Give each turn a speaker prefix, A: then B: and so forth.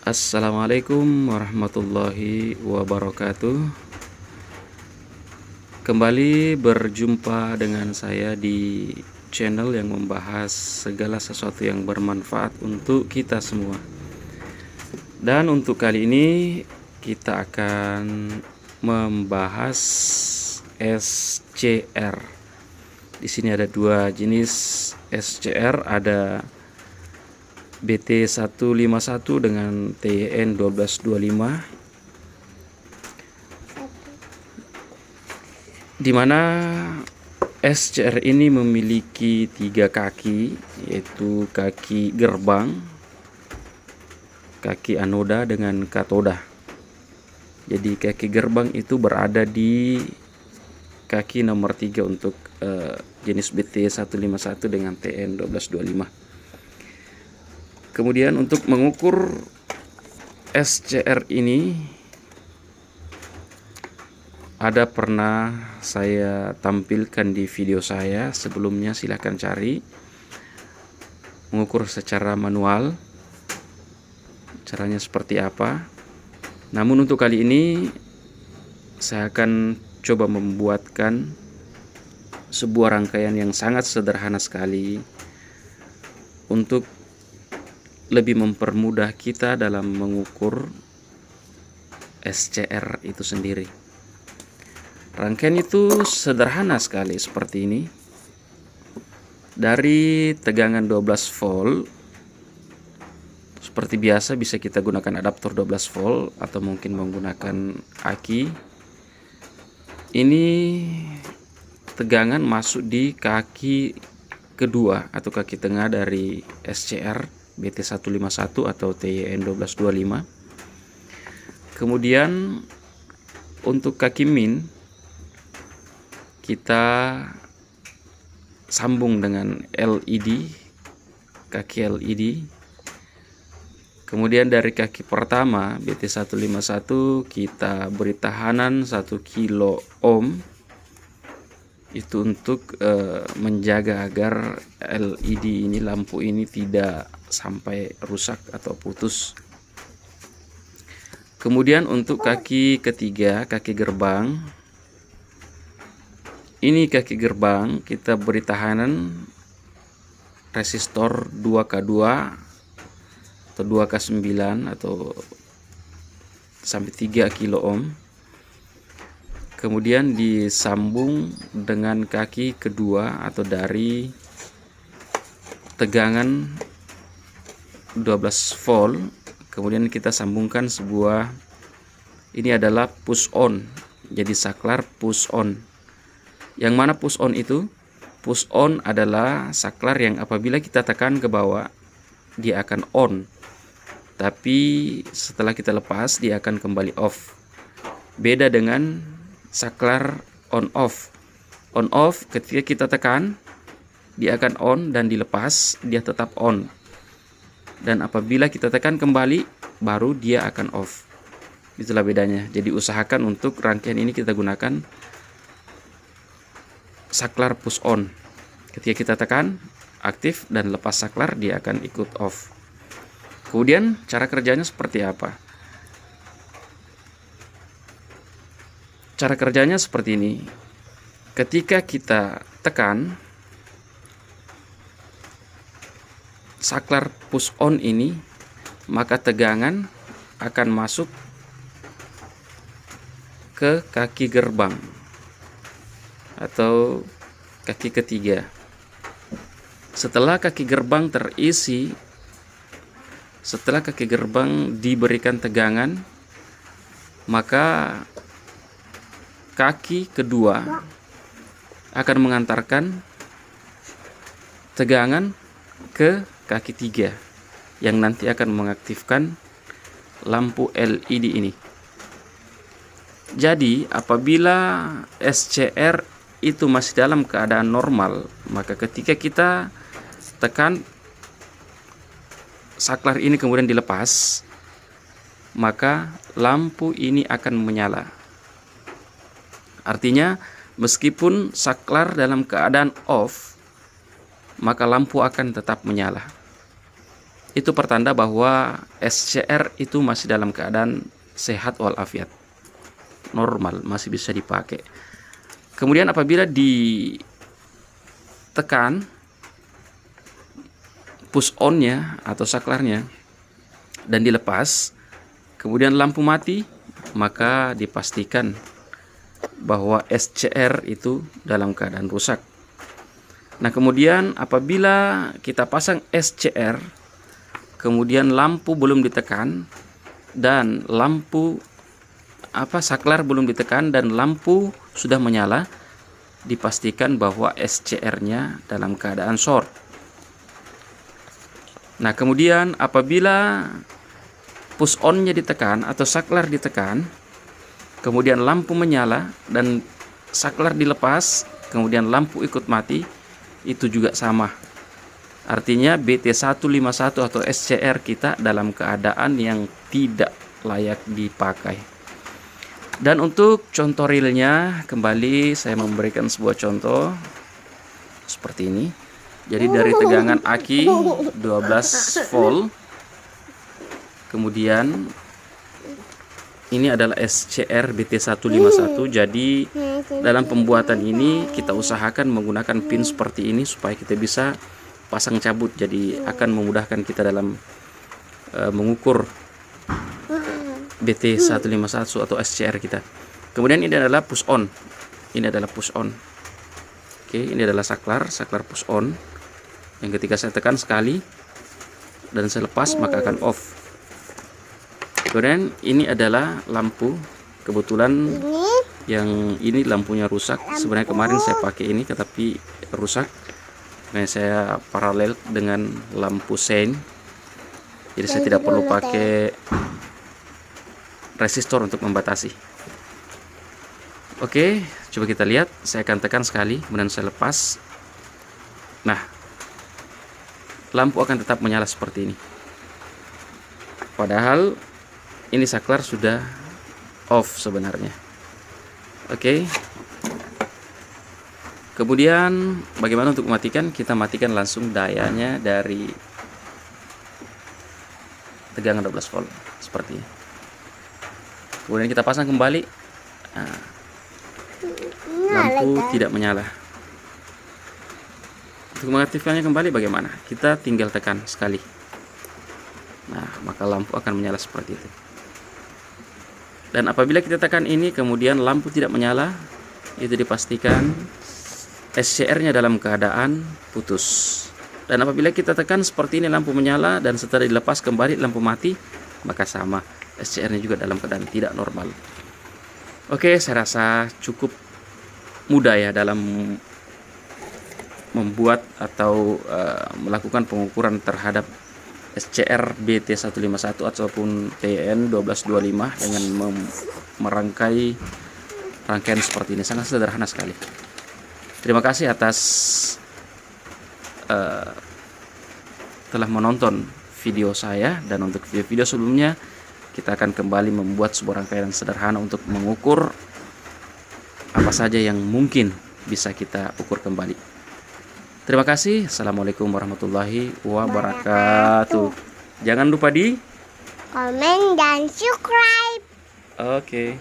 A: Assalamualaikum warahmatullahi wabarakatuh. Kembali berjumpa dengan saya di channel yang membahas segala sesuatu yang bermanfaat untuk kita semua. Dan untuk kali ini kita akan membahas SCR. Di sini ada dua jenis SCR, ada BT151 dengan TYN 1225, di mana SCR ini memiliki 3 kaki, yaitu kaki gerbang, kaki anoda dengan katoda. Jadi kaki gerbang itu berada di kaki nomor 3 untuk jenis BT151 dengan TYN 1225. Kemudian untuk mengukur SCR ini ada pernah saya tampilkan di video saya sebelumnya, silahkan cari. Mengukur secara manual, caranya seperti apa. Namun untuk kali ini saya akan coba membuatkan sebuah rangkaian yang sangat sederhana sekali untuk lebih mempermudah kita dalam mengukur SCR itu sendiri. Rangkaian itu sederhana sekali seperti ini. Dari tegangan 12 volt, seperti biasa bisa kita gunakan adaptor 12 volt atau mungkin menggunakan aki. Ini tegangan masuk di kaki kedua atau kaki tengah dari SCR BT151 atau TYN 1225. Kemudian untuk kaki min kita sambung dengan LED, kaki LED. Kemudian dari kaki pertama BT151 kita beri tahanan 1 kilo ohm, itu untuk menjaga agar LED ini, lampu ini tidak sampai rusak atau putus. Kemudian untuk kaki ketiga, kaki gerbang, ini kaki gerbang kita beri tahanan resistor 2K2 atau 2K9 atau sampai 3 kilo ohm. Kemudian disambung dengan kaki kedua atau dari tegangan 12 volt. Kemudian kita sambungkan sebuah, ini adalah push on, jadi saklar push on. Yang mana push on itu? Push on adalah saklar yang apabila kita tekan ke bawah dia akan on, tapi setelah kita lepas dia akan kembali off. Beda dengan saklar on off. On off ketika kita tekan dia akan on dan dilepas dia tetap on. Dan apabila kita tekan kembali baru dia akan off. Itulah bedanya. Jadi usahakan untuk rangkaian ini kita gunakan saklar push on. Ketika kita tekan aktif dan lepas saklar dia akan ikut off. Kemudian cara kerjanya seperti apa? Cara kerjanya seperti ini. Ketika kita tekan saklar push on ini, maka tegangan akan masuk ke kaki gerbang atau kaki ketiga. Setelah kaki gerbang terisi, setelah kaki gerbang diberikan tegangan, maka kaki kedua akan mengantarkan tegangan ke kaki 3 yang nanti akan mengaktifkan lampu LED ini. Jadi apabila SCR itu masih dalam keadaan normal, maka ketika kita tekan saklar ini kemudian dilepas, maka lampu ini akan menyala. Artinya meskipun saklar dalam keadaan off, maka lampu akan tetap menyala. itu pertanda bahwa SCR itu masih dalam keadaan sehat walafiat, normal, masih bisa dipakai. Kemudian apabila ditekan push on-nya atau saklarnya dan dilepas, kemudian lampu mati, maka dipastikan bahwa SCR itu dalam keadaan rusak. Nah, kemudian apabila kita pasang SCR, kemudian lampu belum ditekan dan saklar belum ditekan dan lampu sudah menyala, dipastikan bahwa SCR-nya dalam keadaan short. Nah, kemudian apabila push on-nya ditekan atau saklar ditekan, kemudian lampu menyala dan saklar dilepas, kemudian lampu ikut mati, itu juga sama. Artinya BT151 atau SCR kita dalam keadaan yang tidak layak dipakai. Dan untuk contoh realnya, kembali saya memberikan sebuah contoh seperti ini. Jadi dari tegangan aki 12 volt, kemudian ini adalah SCR BT151. Jadi dalam pembuatan ini kita usahakan menggunakan pin seperti ini supaya kita bisa pasang cabut. Jadi akan memudahkan kita dalam mengukur BT151 atau SCR kita. Kemudian ini adalah push on. Ini adalah push on. Oke, ini adalah saklar push on. Yang ketika saya tekan sekali dan saya lepas, maka akan off. Kemudian ini adalah lampu. Kebetulan yang ini lampunya rusak. Sebenarnya kemarin saya pakai ini tetapi rusak. Nah, saya paralel dengan lampu sein. Jadi saya tidak perlu pakai resistor untuk membatasi. Oke, coba kita lihat. Saya akan tekan sekali, kemudian saya lepas. Nah, lampu akan tetap menyala seperti ini. Padahal ini saklar sudah off sebenarnya. Oke. Kemudian bagaimana untuk mematikan? Kita matikan langsung dayanya dari tegangan 12 volt seperti ini. Kemudian kita pasang kembali. Nah, lampu tidak menyala. Untuk mengaktifkannya kembali bagaimana? Kita tinggal tekan sekali. Nah, maka lampu akan menyala seperti itu. Dan apabila kita tekan ini kemudian lampu tidak menyala, itu dipastikan SCR-nya dalam keadaan putus. Dan apabila kita tekan seperti ini lampu menyala dan setelah dilepas kembali lampu mati, maka sama, SCR-nya juga dalam keadaan tidak normal. Oke, saya rasa cukup mudah ya dalam membuat atau melakukan pengukuran terhadap SCR BT151 ataupun TN1225 dengan merangkai rangkaian seperti ini. Sangat sederhana sekali. Terima kasih atas telah menonton video saya, dan untuk video-video sebelumnya kita akan kembali membuat sebuah rangkaian sederhana untuk mengukur apa saja yang mungkin bisa kita ukur kembali. Terima kasih. Assalamualaikum warahmatullahi wabarakatuh. Jangan lupa di
B: komen dan subscribe.
A: Oke.